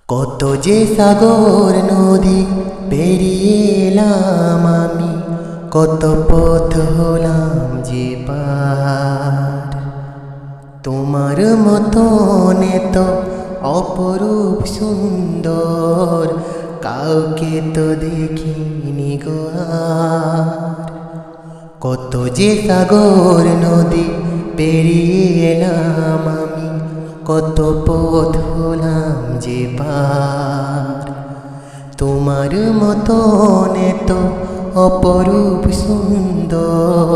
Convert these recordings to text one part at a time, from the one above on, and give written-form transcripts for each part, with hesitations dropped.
কত যে সাগর নদী পেরিয়ে এলাম আমি, কত পথ হলাম যে পার। তোমার মতন এত অপরূপ সুন্দর কাউকে তো দেখিনি গো আর। কত যে সাগর নদী পেরিয়ে এলাম আমি, কত পথ হলাম যে পার। তোমার মতন এত অপরূপ সুন্দর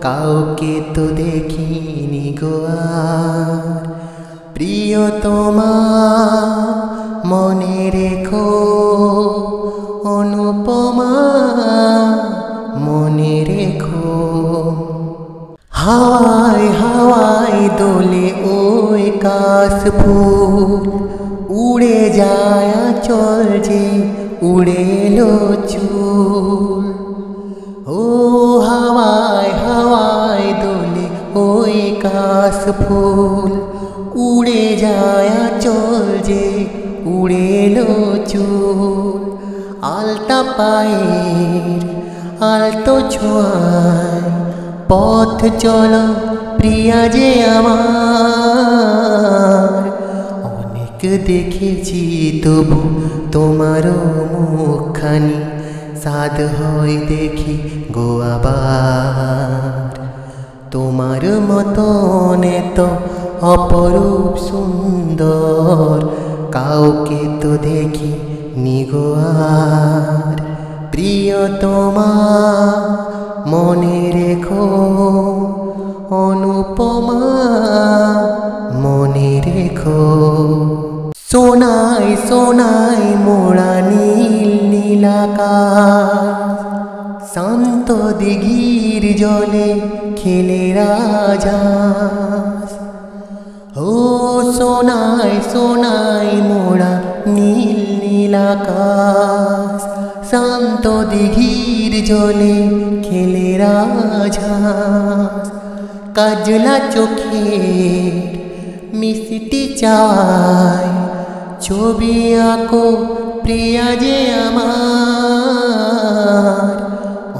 কাউকে তো দেখিনি গো আর। প্রিয়তমা মনে রেখো, অনুপমা মনে রেখো। হাওয়ায় হাওয়ায় দোলে ওই কাশফুল, উড়ে যায় আঁচল যে উড়ে এলো চুল। ও হাওয়ায় হাওয়ায় দোলে ওই কাশফুল, উড়ে যায় আঁচল যে উড়ে এলো চুল। আলতা পায়ের আলতো ছোঁয়ায় পথ চলো প্রিয়া যে আমার। অনেক দেখেছি তবু তোমারও মুখখানি, সাধ হয় দেখি গো আবার। তোমার মতন এত অপরূপ সুন্দর কাউকে তো দেখি নিগো আর। প্রিয়তমা মনে রেখো, অনুপমা মনে রেখো। সোনায় সোনায় মোড়া নীল নীলাকাশ, শান্ত দিঘির জলে খেলে রাজহাঁস। ও সোনায় সোনায় মোড়া নীল নীলাকাশ, শান্ত দিঘির জলে খেলে রাজহাঁস। কাজলা চোখের মিষ্টি চায় ছবি আঁকো প্রিয়া যে আমার।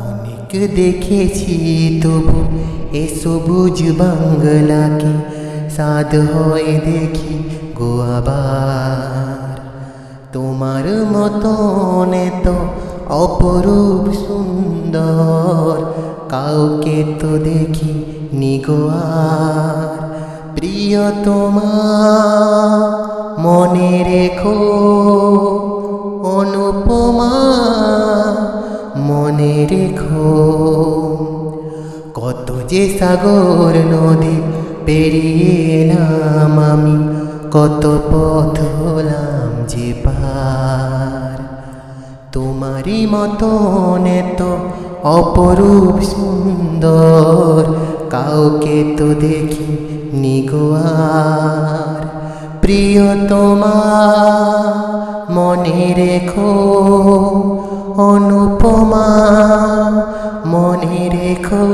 অনেক দেখেছি তবু এ সবুজ বাংলাকে, সাধ হয় দেখি গো আবার। তোমার মতন এত অপরূপ সুন্দর কাউকে তো দেখি নিগো আর। প্রিয়তমা মনে রেখো, অনুপমা মনে রেখো। কত যে সাগর নদী পেরিয়ে এলাম আমি, কত পথ হলাম যে পার। তোমারই মতন এত অপরূপ সুন্দর কাউকে তো দেখি নিগো আর। প্রিয়তমা মনে রেখো, অনুপমা মনে রেখো।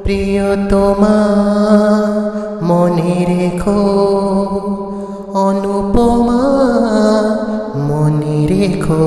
প্রিয়তমা মনে রেখো, অনুপমা মনে রেখো।